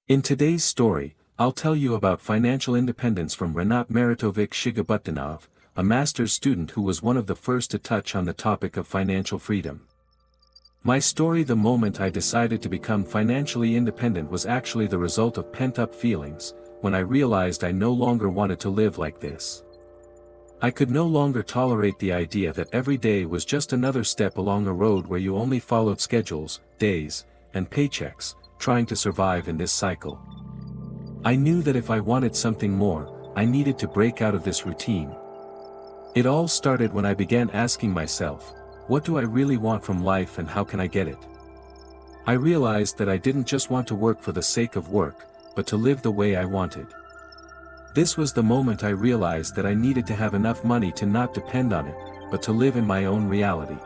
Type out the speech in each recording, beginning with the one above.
In today's story, I'll tell you about financial independence from Renat Maratovich Shigabutdinov, a master's student who was one of the first to touch on the topic of financial freedom. My story: the moment I decided to become financially independent was actually the result of pent-up feelings, when I realized I no longer wanted to live like this. I could no longer tolerate the idea that every day was just another step along a road where you only followed schedules, days, and paychecks, trying to survive in this cycle. I knew that if I wanted something more, I needed to break out of this routine. It all started when I began asking myself, what do I really want from life and how can I get it? I realized that I didn't just want to work for the sake of work, but to live the way I wanted. This was the moment I realized that I needed to have enough money to not depend on it, but to live in my own reality.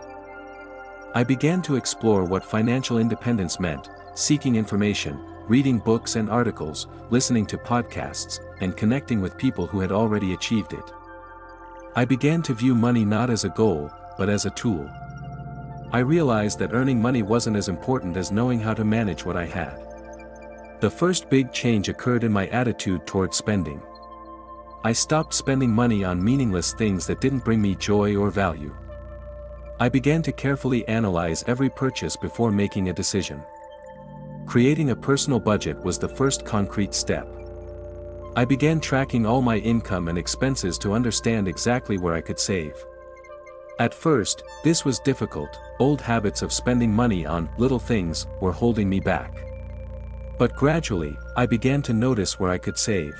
I began to explore what financial independence meant, seeking information, reading books and articles, listening to podcasts, and connecting with people who had already achieved it. I began to view money not as a goal, but as a tool. I realized that earning money wasn't as important as knowing how to manage what I had. The first big change occurred in my attitude toward spending. I stopped spending money on meaningless things that didn't bring me joy or value. I began to carefully analyze every purchase before making a decision. Creating a personal budget was the first concrete step. I began tracking all my income and expenses to understand exactly where I could save. At first, this was difficult. Old habits of spending money on little things were holding me back. But gradually, I began to notice where I could save.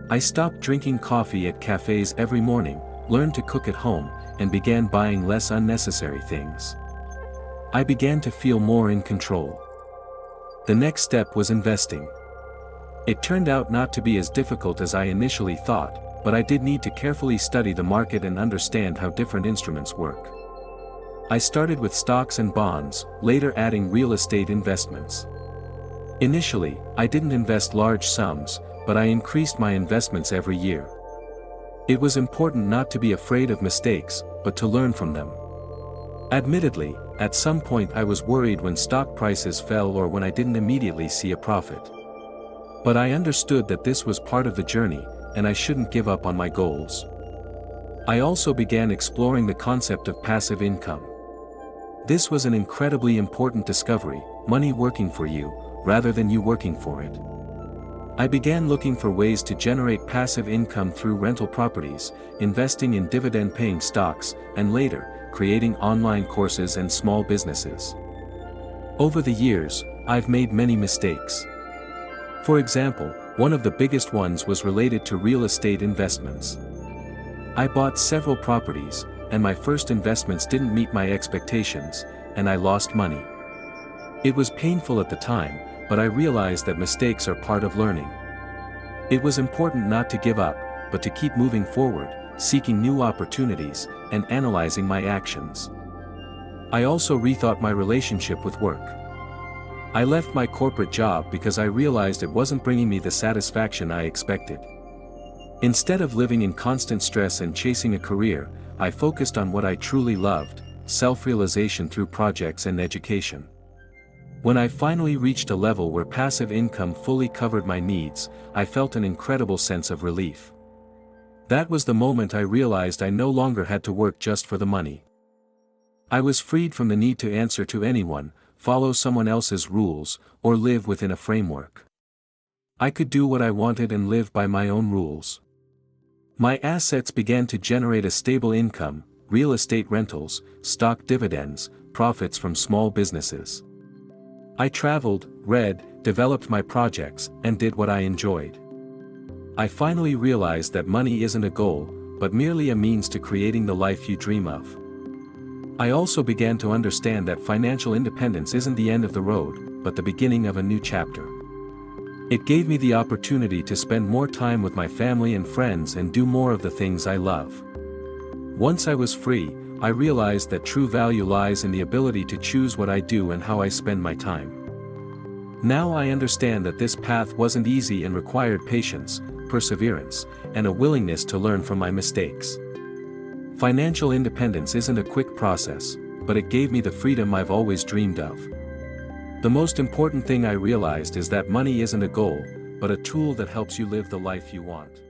I stopped drinking coffee at cafes every morning, learned to cook at home, and began buying less unnecessary things. I began to feel more in control. The next step was investing. It turned out not to be as difficult as I initially thought, but I did need to carefully study the market and understand how different instruments work. I started with stocks and bonds, later adding real estate investments. Initially, I didn't invest large sums, but I increased my investments every year. It was important not to be afraid of mistakes, but to learn from them. Admittedly, at some point I was worried when stock prices fell or when I didn't immediately see a profit. But I understood that this was part of the journey, and I shouldn't give up on my goals. I also began exploring the concept of passive income. This was an incredibly important discovery: money working for you, rather than you working for it. I began looking for ways to generate passive income through rental properties, investing in dividend-paying stocks, and later, creating online courses and small businesses. Over the years, I've made many mistakes. For example, one of the biggest ones was related to real estate investments. I bought several properties, and my first investments didn't meet my expectations, and I lost money. It was painful at the time, but I realized that mistakes are part of learning. It was important not to give up, but to keep moving forward, seeking new opportunities, and analyzing my actions. I also rethought my relationship with work. I left my corporate job because I realized it wasn't bringing me the satisfaction I expected. Instead of living in constant stress and chasing a career, I focused on what I truly loved: self-realization through projects and education. When I finally reached a level where passive income fully covered my needs, I felt an incredible sense of relief. That was the moment I realized I no longer had to work just for the money. I was freed from the need to answer to anyone, follow someone else's rules, or live within a framework. I could do what I wanted and live by my own rules. My assets began to generate a stable income: real estate rentals, stock dividends, profits from small businesses. I traveled, read, developed my projects, and did what I enjoyed. I finally realized that money isn't a goal, but merely a means to creating the life you dream of. I also began to understand that financial independence isn't the end of the road, but the beginning of a new chapter. It gave me the opportunity to spend more time with my family and friends and do more of the things I love. Once I was free, I realized that true value lies in the ability to choose what I do and how I spend my time. Now I understand that this path wasn't easy and required patience, perseverance, and a willingness to learn from my mistakes. Financial independence isn't a quick process, but it gave me the freedom I've always dreamed of. The most important thing I realized is that money isn't a goal, but a tool that helps you live the life you want.